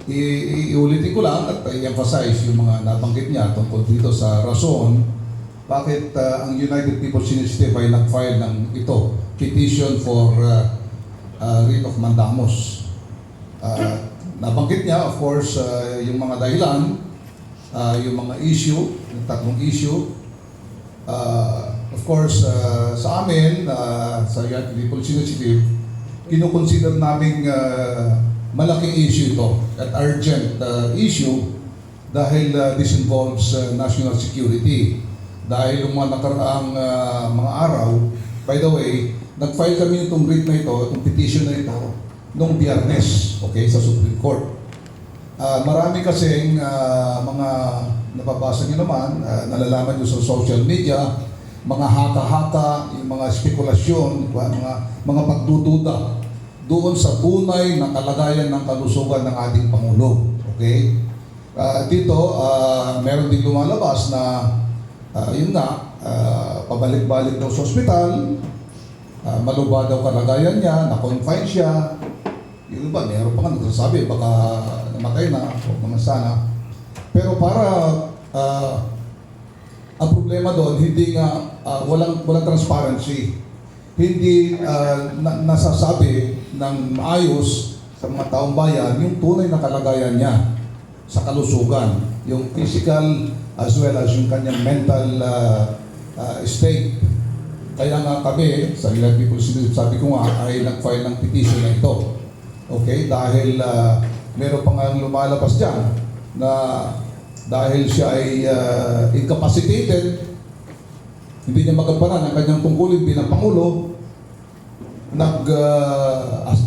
Iulitin ko lang at i-emphasize yung mga nabanggit niya tungkol dito sa rason bakit ang United People's Initiative ay nag-file ng petition for writ of mandamus. Nabanggit niya, of course, yung mga dahilan, yung mga issue, yung tatlong issue. Of course, sa amin, sa United People's Initiative, kinukonsider namin malaking issue ito at urgent issue dahil this involves national security. Dahil yung mga nakaraang mga araw, by the way, nag-file kami itong writ na ito, itong petition na ito, noong Biyernes, okay, sa Supreme Court. Marami kasing mga nababasa nyo naman, nalalaman nyo sa social media, mga haka-haka, yung mga spekulasyon, mga pagdududa doon sa tunay na kalagayan ng kalusugan ng ating Pangulo. Okay? Dito, meron din lumalabas na yun nga, pabalik-balik daw sa ospital, maluba daw kalagayan niya, na-confine siya. Yung iba, meron pa nga nagsasabi, baka namatay na, o naman sana. Pero para ang problema doon, hindi nga, walang transparency. Hindi nasasabi ng maayos sa mga taong bayan yung tunay na kalagayan niya sa kalusugan, yung physical as well as yung kanyang mental state. Kaya nga kami, sa ilang people, sabi ko nga, ay nag-file ng petition na ito. Okay? Dahil meron pa nga lumalabas dyan na dahil siya ay incapacitated, hindi niya magampanan ang kanyang tungkulin bilang Pangulo,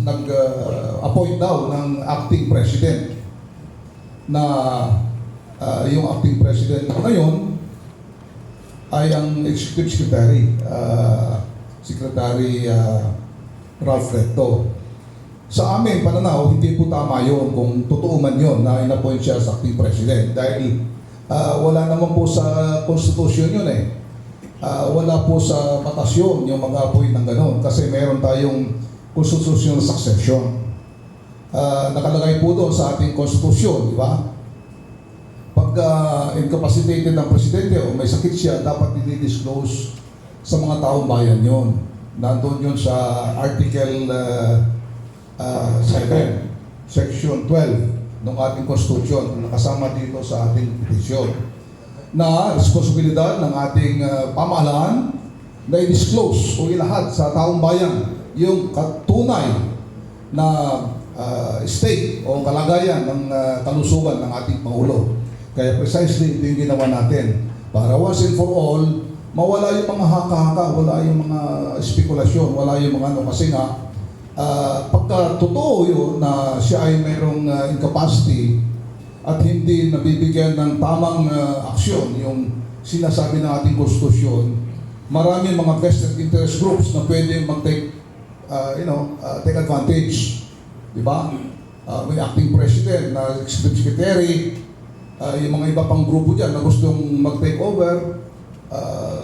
nag-appoint daw ng acting president na yung acting president ngayon ay ang executive secretary, Secretary Ralph Recto. Sa amin, pananaw, hindi po tama yun kung totoo man yun na in-appoint siya sa acting president dahil wala naman po sa konstitusyon yun eh. Wala po sa batas yun yung mag-appoint ng gano'n kasi meron tayong constitutional succession. Nakalagay po doon sa ating konstitusyon, di ba? Pag incapacitated ng presidente o may sakit siya, dapat i-disclose sa mga taong bayan yun. Nandun yun sa Article 7, Section 12 ng ating konstitusyon, nakasama dito sa ating petisyon, na responsibilidad ng ating pamahalaan na i-disclose o ilahad sa taong bayan yung tunay na state o kalagayan ng kalusugan ng ating Pangulo. Kaya precisely ito yung ginawa natin para once and for all, mawala yung mga haka-haka, wala yung mga spekulasyon, wala yung mga ano, kasi nga pagka totoo yun na siya ay mayroong incapacity at hindi nabibigyan ng tamang aksyon yung sinasabi ng ating konstitusyon, maraming mga vested interest groups na pwede mag-take take advantage. Di ba? May acting president na executive secretary, yung mga iba pang grupo dyan na gustong mag-take over,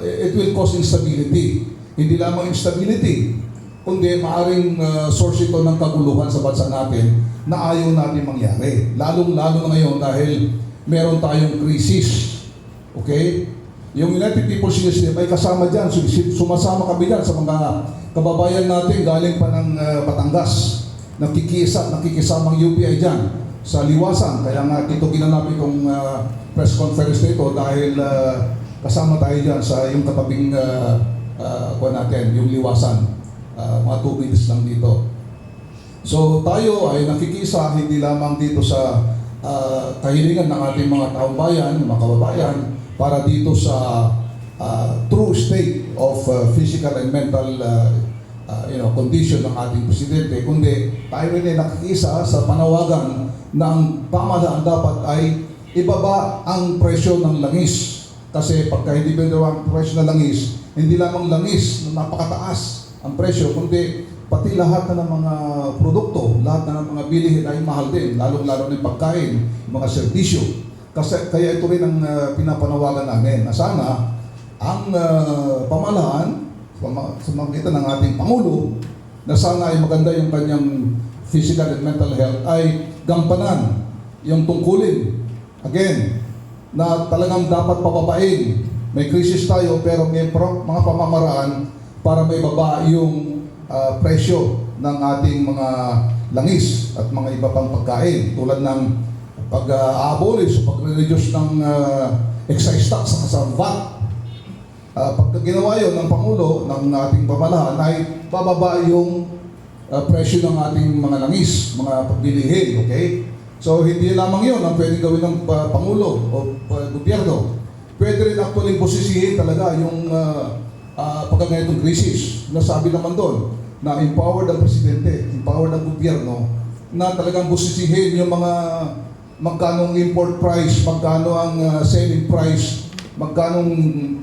it will cause instability. Hindi lamang instability, kundi maaring source ito ng kaguluhan sa bansa natin na ayaw natin mangyari. Lalong-lalo na ngayon dahil meron tayong krisis. Okay? Yung United People's Initiative ay kasama dyan. Sumasama kami dyan sa mga kababayan natin galing pa ng Batangas. Nakikisamang UPI dyan sa Liwasan. Kaya nga dito ginanap itong press conference nito dahil kasama tayo dyan sa yung katabing natin, yung Liwasan. Mga 2 minutes lang dito. So tayo ay nakikisa hindi lamang dito sa kahilingan ng ating mga taong bayan, mga kababayan, para dito sa true state of physical and mental condition ng ating presidente, kundi tayo rin ay nakikisa sa panawagan na ang pamahalaan dapat ay ibaba ang presyo ng langis. Kasi pagka hindi ba ang presyo ng langis, hindi lamang langis na napakataas ang presyo, kundi pati lahat na ng mga produkto, lahat na ng mga bilihin ay mahal din, lalong-lalo na yung pagkain, mga serbisyo. Kasi kaya ito rin ang pinapanawagan namin na sana ang pamahalaan sa magitan ng ating Pangulo na sana ay maganda yung kanyang physical and mental health ay gampanan yung tungkulin. Again, na talagang dapat pababain. May krisis tayo pero may mga pamamaraan para may baba yung presyo ng ating mga langis at mga iba pang pagkain tulad ng pag-abolish o pag-reduce ng excise tax sa VAT. Pagka ginawa yun ng Pangulo ng ating pamahalaan ay bababa yung presyo ng ating mga langis, mga pagbilihin, okay? So hindi lamang yun ang pwedeng gawin ng Pangulo o gobyerno. Pwede rin actually posisihin talaga yung pagkaganitong krisis. Nasabi naman doon na empowered ang presidente, empowered ang gobyerno na talagang posisihin yung mga magkano ang import price, magkano ang selling price, magkano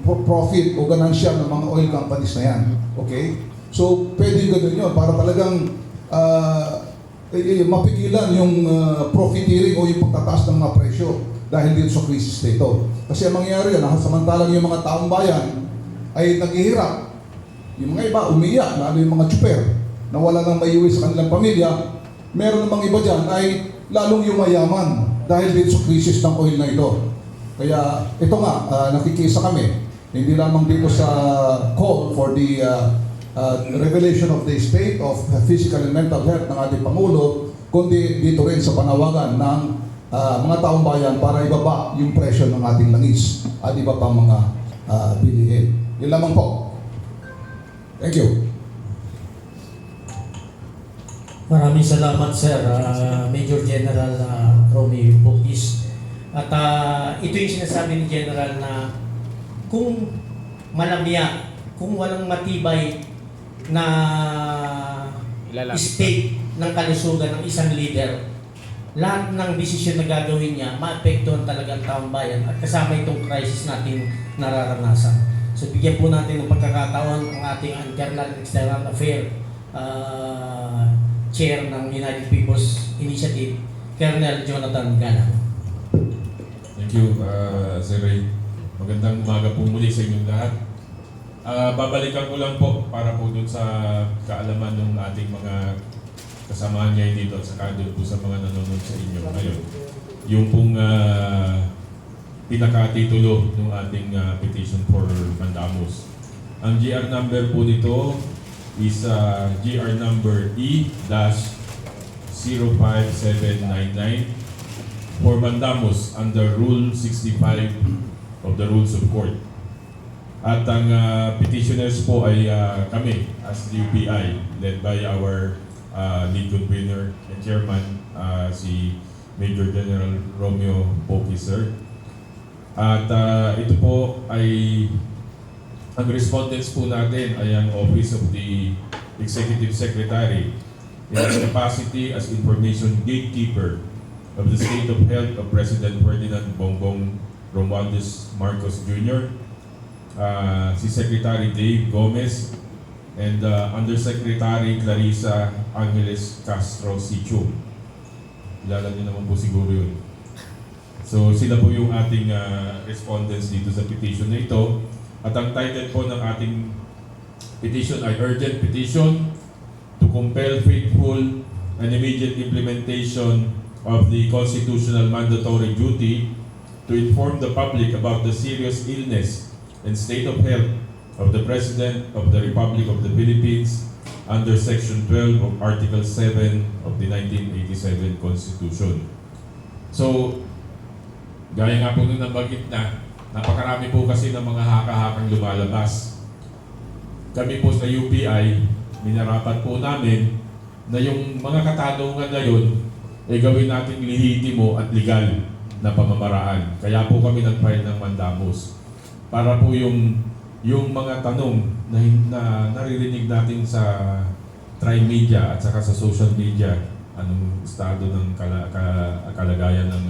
profit o ganansya ng mga oil companies na yan. Okay? So pwede ganun yun para talagang mapigilan yung profiteering o yung pagtataas ng mga presyo dahil dito sa krisis na ito. Kasi ang mangyayari yan, samantalang yung mga taong bayan ay naghihirap. Yung mga iba umiyak, lalo yung mga tsuper na wala nang maiuwi sa kanilang pamilya. Meron namang iba dyan ay lalong yumayaman dahil dito sa krisis ng oil na ito. Kaya ito nga, nakikisa kami, hindi lamang dito sa call for the revelation of the state of physical and mental health ng ating Pangulo, kundi dito rin sa panawagan ng mga taong bayan para ibaba yung presyo ng ating langis at iba pang mga bilihin. Yun lamang po. Thank you. Maraming salamat, Sir Major General Romy Bugis. At ito yung sinasabi ni General na kung malamya, kung walang matibay na state ng kalusugan ng isang leader, lahat ng desisyon na gagawin niya, maapektuhan talaga ang taong bayan at kasama itong crisis natin nararanasan. So bigyan po natin ng pagkakataon ang ating Internal External Affairs Chair ng United People's Initiative, Colonel Jonathan Galang. Thank you, Sir Ray. Magandang umaga po muli sa inyong lahat. Babalikan ko lang po para po dun sa kaalaman ng ating mga kasamahan ngayon dito at saka doon po sa mga nanonood sa inyo ngayon. Yung pong pinakatitulo ng ating petition for mandamus. Ang GR number po nito is GR number E-05799 for mandamus under Rule 65 of the Rules of Court. At ang petitioners po ay kami as the UPI led by our lead convener and chairman, si Major General Romeo Bugis, sir. At ito po ay ang respondents po natin ay ang Office of the Executive Secretary in his capacity as information gatekeeper of the state of health of President Ferdinand Bongbong Romualdez Marcos Jr., si Secretary Dave Gomez, and Undersecretary Clarissa Angeles Castro Sichu. Kilala niyo naman po siguro yun. So sila po yung ating respondents dito sa petition na ito. At ang title po ng ating petition ay Urgent Petition to compel faithful and immediate implementation of the constitutional mandatory duty to inform the public about the serious illness and state of health of the President of the Republic of the Philippines under Section 12 of Article 7 of the 1987 Constitution. So, gaya nga po nung nabanggit na, napakarami po kasi ng mga haka-hakang lumalabas. Kami po sa UPI, minarapat po namin na yung mga katanungan na yun ay gawin natin lehitimo at legal na pamamaraan. Kaya po kami nag-file ng mandamus. Para po yung mga tanong na naririnig natin sa tri-media at saka sa social media, anong estado ng kalagayan ng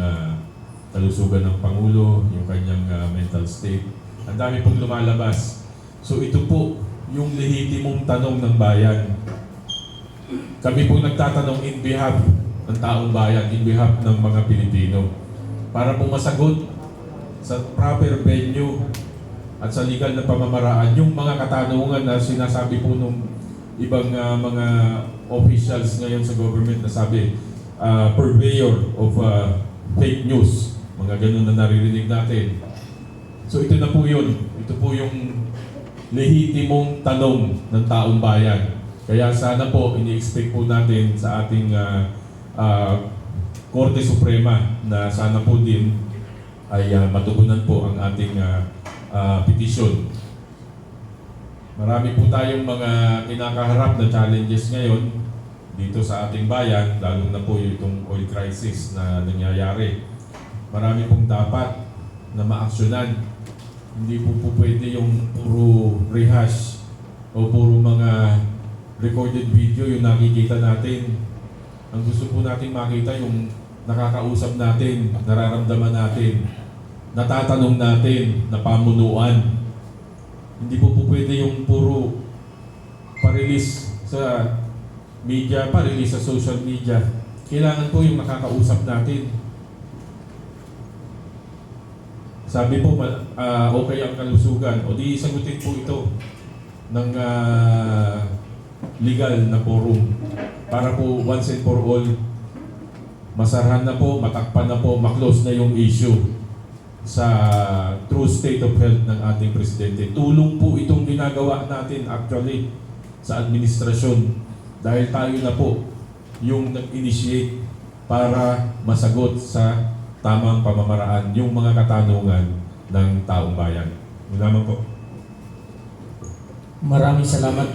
kalusugan ng Pangulo, yung kanyang mental state. Ang dami pong lumalabas. So ito po yung lehitimong tanong ng bayan. Kami pong nagtatanong in behalf ng taong bayan, in behalf ng mga Pilipino. Para pong masagot sa proper venue at sa legal na pamamaraan yung mga katanungan na sinasabi po ng ibang mga officials ngayon sa government na sabi, purveyor of fake news. Mga ganun na naririnig natin. So ito na po yun. Ito po yung lehitimong tanong ng taong bayan. Kaya sana po, ini-expect po natin sa ating Korte Suprema na sana po din ay matugunan po ang ating petisyon. Marami po tayong mga kinakaharap na challenges ngayon dito sa ating bayan, lalo na po itong oil crisis na nangyayari. Marami pong dapat na maaksyonan. Hindi po pwede yung puro rehash o puro mga recorded video yung nakikita natin. Ang gusto po nating makita yung nakakausap natin, nararamdaman natin, natatanong natin, napamunuan. Hindi po pwede yung puro pa-release sa media, pa-release sa social media. Kailangan po yung nakakausap natin. Sabi po, okay ang kalusugan. O di sagutin po ito ng legal na forum para po once and for all masarahan na po, matakpan na po, maklose na yung issue sa true state of health ng ating presidente. Tulong po itong ginagawa natin actually sa administrasyon dahil tayo na po yung nag-initiate para masagot sa tamang pamamaraan yung mga katanungan ng taong bayan. Yun lamang po. Maraming salamat.